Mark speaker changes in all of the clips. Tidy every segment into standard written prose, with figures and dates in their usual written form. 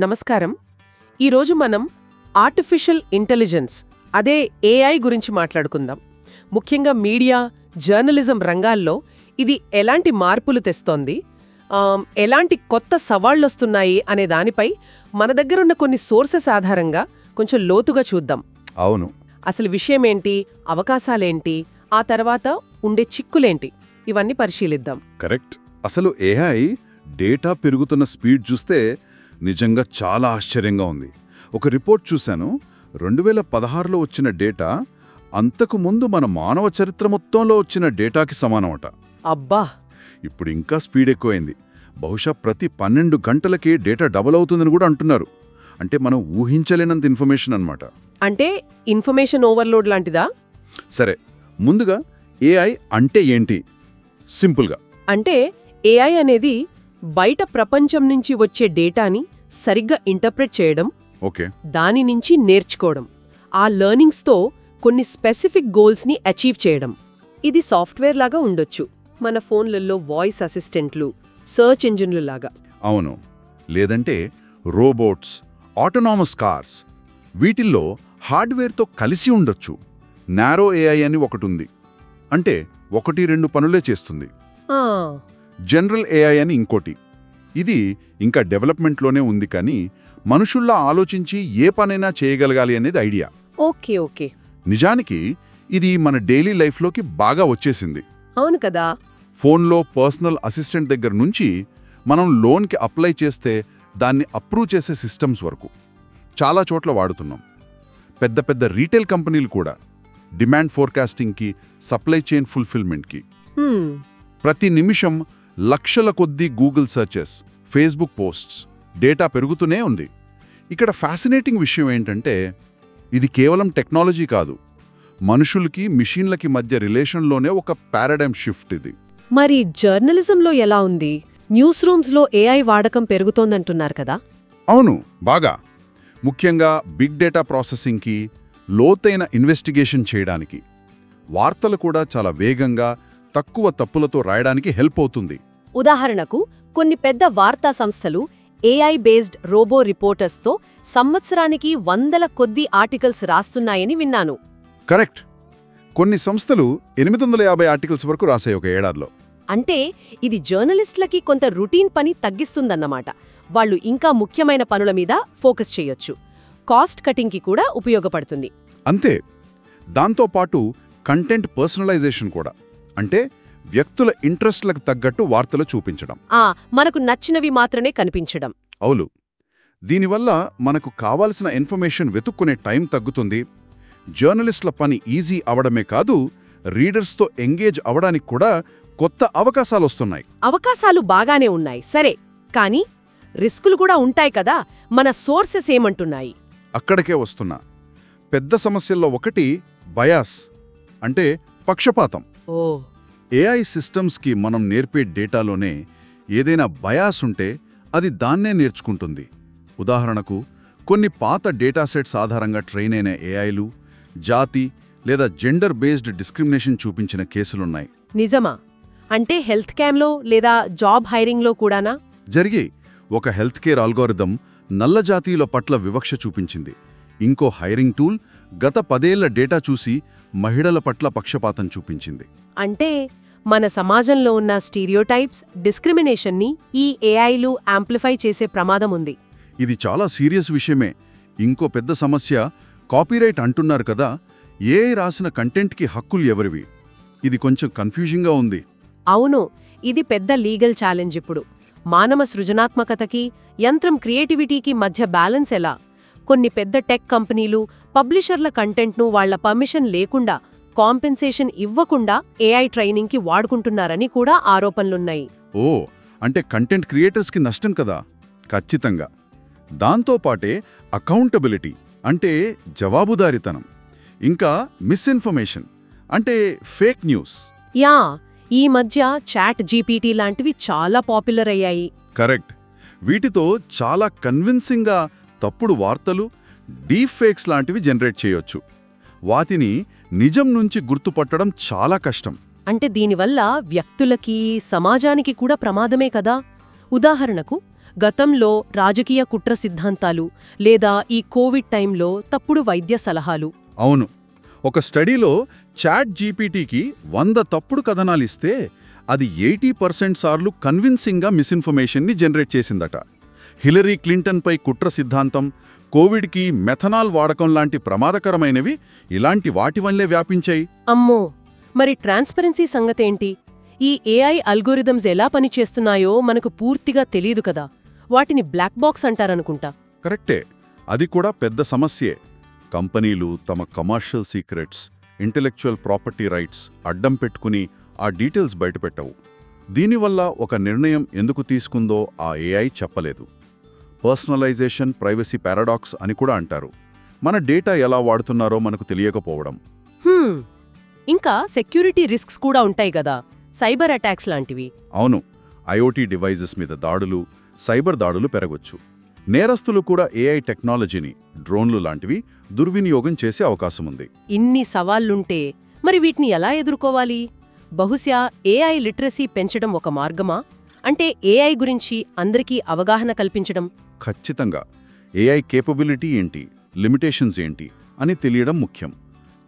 Speaker 1: నమస్కారం. ఈరోజు మనం ఆర్టిఫిషియల్ ఇంటెలిజెన్స్ అదే ఏఐ గురించి మాట్లాడుకుందాం. ముఖ్యంగా మీడియా, జర్నలిజం రంగాల్లో ఇది ఎలాంటి మార్పులు తెస్తోంది, ఎలాంటి కొత్త సవాళ్లొస్తున్నాయి అనే దానిపై మన దగ్గరున్న కొన్ని సోర్సెస్ ఆధారంగా కొంచెం లోతుగా చూద్దాం.
Speaker 2: అవును.
Speaker 1: అసలు విషయమేంటి, అవకాశాలేంటి, ఆ తర్వాత ఉండే చిక్కులేంటి, ఇవన్నీ పరిశీలిద్దాం.
Speaker 2: కరెక్ట్. అసలు ఏఐ డేటా పెరుగుతున్న స్పీడ్ చూస్తే నిజంగా చాలా ఆశ్చర్యంగా ఉంది. ఒక రిపోర్ట్ చూశాను. 2016లో వచ్చిన డేటా అంతకు ముందు మన మానవ చరిత్ర మొత్తంలో వచ్చిన డేటాకి సమానమట.
Speaker 1: అబ్బా!
Speaker 2: ఇప్పుడు ఇంకా స్పీడ్ ఎక్కువైంది. బహుశా ప్రతి 12 గంటలకి డేటా డబుల్ అవుతుందని కూడా అంటున్నారు. అంటే మనం ఊహించలేనంత ఇన్ఫర్మేషన్ అన్నమాట.
Speaker 1: అంటే ఇన్ఫర్మేషన్ ఓవర్లోడ్ లాంటిదా?
Speaker 2: సరే, ముందుగా ఏఐ అంటే ఏంటి? సింపుల్గా
Speaker 1: అంటే ఏఐ అనేది బయట ప్రపంచం నుంచి వచ్చే డేటాని సరిగ్గా ఇంటర్ప్రెట్ చేయడం,
Speaker 2: ఓకే,
Speaker 1: దాని నుంచి నేర్చుకోవడం, ఆ లెర్నింగ్స్తో కొన్ని స్పెసిఫిక్ గోల్స్ని అచీవ్ చేయడం. ఇది సాఫ్ట్వేర్ లాగా ఉండొచ్చు, మన ఫోన్లలో వాయిస్ అసిస్టెంట్లు, సర్చ్ ఇంజిన్లు లాగా.
Speaker 2: అవును. లేదంటే రోబోట్స్, ఆటోనామస్ కార్స్, వీటిల్లో హార్డ్వేర్తో కలిసి ఉండొచ్చు. నారో ఏఐ అని ఒకటుంది. అంటే 1-2 పనులే చేస్తుంది.
Speaker 1: ఆ,
Speaker 2: జనరల్ ఏఐ అని ఇంకోటి. ఇది ఇంకా డెవలప్మెంట్లోనే ఉంది, కానీ మనుషుల్లా ఆలోచించి ఏ పనైనా చేయగలగాలి అనేది ఐడియా.
Speaker 1: Okay okay.
Speaker 2: నిజానికి ఇది మన డైలీ లైఫ్లోకి బాగా వచ్చేసింది.
Speaker 1: అవును కదా.
Speaker 2: ఫోన్లో పర్సనల్ అసిస్టెంట్ దగ్గర నుంచి మనం లోన్కి అప్లై చేస్తే దాన్ని అప్రూవ్ చేసే సిస్టమ్స్ వరకు చాలా చోట్ల వాడుతున్నాం. పెద్ద పెద్ద రీటైల్ కంపెనీలు కూడా డిమాండ్ ఫోర్కాస్టింగ్కి, సప్లై చైన్ ఫుల్ఫిల్మెంట్కి ప్రతి నిమిషం లక్షల కొద్దీ Google searches, Facebook posts, data పెరుగుతూనే ఉంది. ఇక్కడ ఫ్యాసినేటింగ్ విషయం ఏంటంటే ఇది కేవలం టెక్నాలజీ కాదు, మనుషులకి మిషన్లకి మధ్య రిలేషన్లోనే ఒక పారాడైమ్ షిఫ్ట్ ఇది.
Speaker 1: మరి జర్నలిజంలో ఎలా ఉంది? న్యూస్ రూమ్స్లో ఏఐ వాడకం పెరుగుతోందంటున్నారు కదా.
Speaker 2: అవును, బాగా. ముఖ్యంగా బిగ్ డేటా ప్రాసెసింగ్కి, లోతైన ఇన్వెస్టిగేషన్ చేయడానికి. వార్తలు కూడా చాలా వేగంగా, తక్కువ తప్పులతో రాయడానికి హెల్ప్ అవుతుంది.
Speaker 3: ఉదాహరణకు కొన్ని పెద్ద వార్తా సంస్థలు ఏఐ బేస్డ్ రోబో రిపోర్టర్స్తో సంవత్సరానికి 100 కొద్ది ఆర్టికల్స్ రాస్తున్నాయని విన్నాను.
Speaker 2: కరెక్ట్. కొన్ని సంస్థలు 850 ఆర్టికల్స్ వరకు రాశాయి ఒక ఏడాదిలో.
Speaker 3: అంటే ఇది జర్నలిస్టులకి కొంత రొటీన్ పని తగ్గిస్తుందన్నమాట. వాళ్ళు ఇంకా ముఖ్యమైన పనుల మీద ఫోకస్ చేయొచ్చు. కాస్ట్ కటింగ్కి కూడా ఉపయోగపడుతుంది.
Speaker 2: అంతే. దాంతోపాటు కంటెంట్ పర్సనలైజేషన్ కూడా. అంటే వ్యక్తుల ఇంట్రెస్ట్లకు తగ్గట్టు వార్తలు చూపించడం,
Speaker 3: మనకు నచ్చినవి మాత్రమే కనిపించడం.
Speaker 2: అవును. దీనివల్ల మనకు కావాల్సిన ఇన్ఫర్మేషన్ వెతుక్కునే టైం తగ్గుతుంది. జర్నలిస్టుల పని ఈజీ అవడమే కాదు, రీడర్స్తో ఎంగేజ్ అవడానికి కూడా కొత్త అవకాశాలొస్తున్నాయి.
Speaker 3: అవకాశాలు బాగానే ఉన్నాయి, సరే. కానీ రిస్కులు కూడా ఉంటాయి కదా. మన సోర్సెస్ ఏమంటున్నాయి?
Speaker 2: అక్కడికే వస్తున్నా. పెద్ద సమస్యల్లో ఒకటి బయాస్, అంటే పక్షపాతం.
Speaker 1: ఓ,
Speaker 2: ఏఐ సిస్టమ్స్కి మనం నేర్పే డేటాలోనే ఏదైనా బయాస్ ఉంటే అది దాన్నే నేర్చుకుంటుంది. ఉదాహరణకు కొన్ని పాత డేటాసెట్స్ ఆధారంగా ట్రైన్ అయిన ఏఐలు జాతి లేదా జెండర్ బేస్డ్ డిస్క్రిమినేషన్ చూపించిన కేసులున్నాయి.
Speaker 3: నిజమా? అంటే హెల్త్ క్యాంలో లేదా జాబ్ హైరింగ్లో కూడానా?
Speaker 2: జరిగాయి. ఒక హెల్త్ కేర్ అల్గోరిథం నల్ల జాతీయుల పట్ల వివక్ష చూపించింది. ఇంకో హైరింగ్ టూల్ గత 10 ఏళ్ల డేటా చూసి మహిళల పట్ల పక్షపాతం చూపించింది.
Speaker 3: అంటే మన సమాజంలో ఉన్న స్టీరియోటైప్స్, డిస్క్రిమినేషన్ని ఈ ఏఐలు యాంప్లిఫై చేసే ప్రమాదం ఉంది.
Speaker 2: ఇది చాలా సీరియస్ విషయమే. ఇంకో పెద్ద సమస్య కాపీరైట్ అంటున్నారు కదా. ఏఐ రాసిన కంటెంట్కి హక్కులు ఎవరివి? ఇది కొంచెం కన్ఫ్యూజింగ్గా ఉంది.
Speaker 3: అవును, ఇది పెద్ద లీగల్ ఛాలెంజ్. ఇప్పుడు మానవ సృజనాత్మకతకి, యంత్రం క్రియేటివిటీకి మధ్య బ్యాలెన్స్ ఎలా? కొన్ని పెద్ద టెక్ కంపెనీలు పబ్లిషర్ల కంటెంట్ను వాళ్ల పర్మిషన్ లేకుండా, కాంపెన్సేషన్ ఇవ్వకుండా ఏఐ ట్రైనింగ్కి వాడుకుంటున్నారని కూడా ఆరోపణలున్నాయి.
Speaker 2: ఓ, అంటే కంటెంట్ క్రియేటర్స్కి నష్టం కదా. ఖచ్చితంగా. దాంతోపాటే అకౌంటబిలిటీ, అంటే జవాబుదారీతనం, ఇంకా మిస్ఇన్ఫర్మేషన్, అంటే ఫేక్ న్యూస్.
Speaker 3: యా, ఈ మధ్య చాట్ జీపీటీ లాంటివి చాలా పాపులర్ అయ్యాయి.
Speaker 2: కరెక్ట్. వీటితో చాలా కన్విన్సింగ్గా తప్పుడు వార్తలు, డీప్ ఫేక్స్ లాంటివి జనరేట్ చేయొచ్చు. వాటిని నిజం నుంచి గుర్తుపట్టడం చాలా కష్టం.
Speaker 3: అంటే దీనివల్ల వ్యక్తులకి, సమాజానికి కూడా ప్రమాదమే కదా. ఉదాహరణకు గతంలో రాజకీయ కుట్ర సిద్ధాంతాలు లేదా ఈ కోవిడ్ టైంలో తప్పుడు వైద్య సలహాలు.
Speaker 2: అవును, ఒక స్టడీలో చాట్ జీపీటీకి 100 తప్పుడు కథనాలిస్తే అది 80% సార్లు కన్విన్సింగ్గా మిస్ఇన్ఫర్మేషన్ని జనరేట్ చేసిందట. హిలరీ క్లింటన్పై కుట్ర సిద్ధాంతం, కోవిడ్కి మెథనాల్ వాడకం లాంటి ప్రమాదకరమైనవి ఇలాంటి వాటి వల్లే వ్యాపించాయి.
Speaker 3: అమ్మో, మరి ట్రాన్స్పరెన్సీ సంగతేంటి? ఈ ఏఐ అల్గోరిథమ్స్ ఎలా పనిచేస్తున్నాయో మనకు పూర్తిగా తెలీదు కదా. వాటిని బ్లాక్ బాక్స్ అంటారనుకుంటా.
Speaker 2: కరెక్టే, అది కూడా పెద్ద సమస్యే. కంపెనీలు తమ commercial secrets, intellectual property rights అడ్డం పెట్టుకుని ఆ డీటెయిల్స్ బయటపెట్టవు. దీనివల్ల ఒక నిర్ణయం ఎందుకు తీసుకుందో ఆ ఏఐ చెప్పలేదు. పర్సనలైజేషన్, ప్రైవసీ పారాడాక్స్ అని కూడా అంటారు. మన డేటా ఎలా వాడుతున్నారో మనకు తెలియకపోవడం.
Speaker 3: ఇంకా సెక్యూరిటీ రిస్క్స్ కూడా ఉంటాయి కదా, సైబర్ అటాక్స్ లాంటివి.
Speaker 2: అవును, ఐఓటీ డివైజెస్ మీద దాడులు, సైబర్ దాడులు పెరగొచ్చు. నేరస్తులు కూడా ఏఐ టెక్నాలజీని, డ్రోన్లు లాంటివి దుర్వినియోగం చేసే అవకాశముంది.
Speaker 3: ఇన్ని సవాళ్లుంటే మరి వీటిని ఎలా ఎదుర్కోవాలి? బహుశా ఏఐ లిటరసీ పెంచడం ఒక మార్గమా? అంటే ఏఐ గురించి అందరికీ అవగాహన కల్పించడం.
Speaker 2: ఖచ్చితంగా. ఏఐ కేపబిలిటీ ఏంటి, లిమిటేషన్స్ ఏంటి అని తెలియడం ముఖ్యం.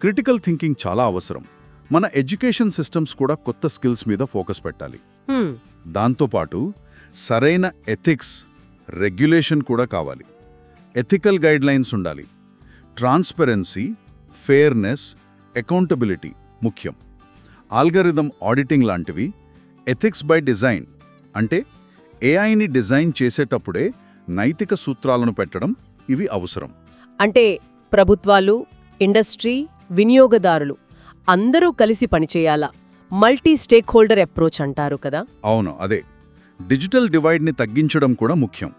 Speaker 2: క్రిటికల్ థింకింగ్ చాలా అవసరం. మన ఎడ్యుకేషన్ సిస్టమ్స్ కూడా కొత్త స్కిల్స్ మీద ఫోకస్ పెట్టాలి. దాంతోపాటు సరైన ఎథిక్స్, రెగ్యులేషన్ కూడా కావాలి. ఎథికల్ గైడ్లైన్స్ ఉండాలి. ట్రాన్స్పరెన్సీ, ఫెయిర్నెస్, అకౌంటబిలిటీ ముఖ్యం. ఆల్గరిథం ఆడిటింగ్ లాంటివి. ఎథిక్స్ బై డిజైన్ అంటే ఏఐని డిజైన్ చేసేటప్పుడే నైతిక సూత్రాలను పెట్టడం, ఇవి అవసరం.
Speaker 3: అంటే ప్రభుత్వాలు, ఇండస్ట్రీ, వినియోగదారులు అందరూ కలిసి పనిచేయాలా? మల్టీ స్టేక్ హోల్డర్ అప్రోచ్ అంటారు కదా.
Speaker 2: అవును, అదే. డిజిటల్ డివైడ్ని తగ్గించడం కూడా ముఖ్యం.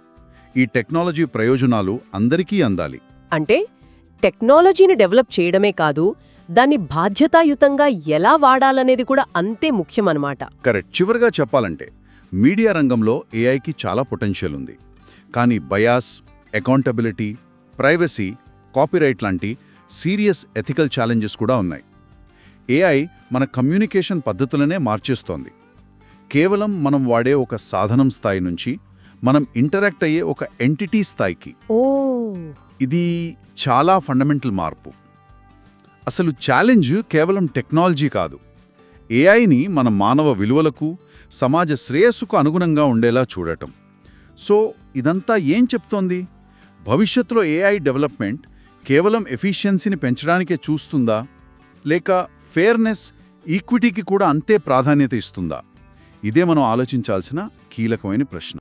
Speaker 2: ఈ టెక్నాలజీ ప్రయోజనాలు అందరికీ అందాలి.
Speaker 3: అంటే టెక్నాలజీని డెవలప్ చేయడమే కాదు, దాన్ని బాధ్యతాయుతంగా ఎలా వాడాలనేది కూడా అంతే ముఖ్యమన్నమాట.
Speaker 2: కరెక్ట్. చివరిగా చెప్పాలంటే మీడియా రంగంలో ఏఐకి చాలా పొటెన్షియల్ ఉంది. కానీ బయాస్, అకౌంటబిలిటీ, ప్రైవసీ, కాపీరైట్ లాంటి సీరియస్ ఎథికల్ ఛాలెంజెస్ కూడా ఉన్నాయి. ఏఐ మన కమ్యూనికేషన్ పద్ధతులనే మార్చేస్తోంది. కేవలం మనం వాడే ఒక సాధనం స్థాయి నుంచి మనం ఇంటరాక్ట్ అయ్యే ఒక ఎంటిటీ స్థాయికి. ఇది చాలా ఫండమెంటల్ మార్పు. అసలు ఛాలెంజ్ కేవలం టెక్నాలజీ కాదు, ఏఐని మన మానవ విలువలకు, సమాజ శ్రేయస్సుకు అనుగుణంగా ఉండేలా చూడటం. సో ఇదంతా ఏం చెప్తోంది? భవిష్యత్తులో ఏఐ డెవలప్మెంట్ కేవలం ఎఫిషియన్సీని పెంచడానికే చూస్తుందా, లేక ఫెయిర్నెస్, ఈక్విటీకి కూడా అంతే ప్రాధాన్యత ఇస్తుందా? ఇదే మనం ఆలోచించాల్సిన కీలకమైన ప్రశ్న.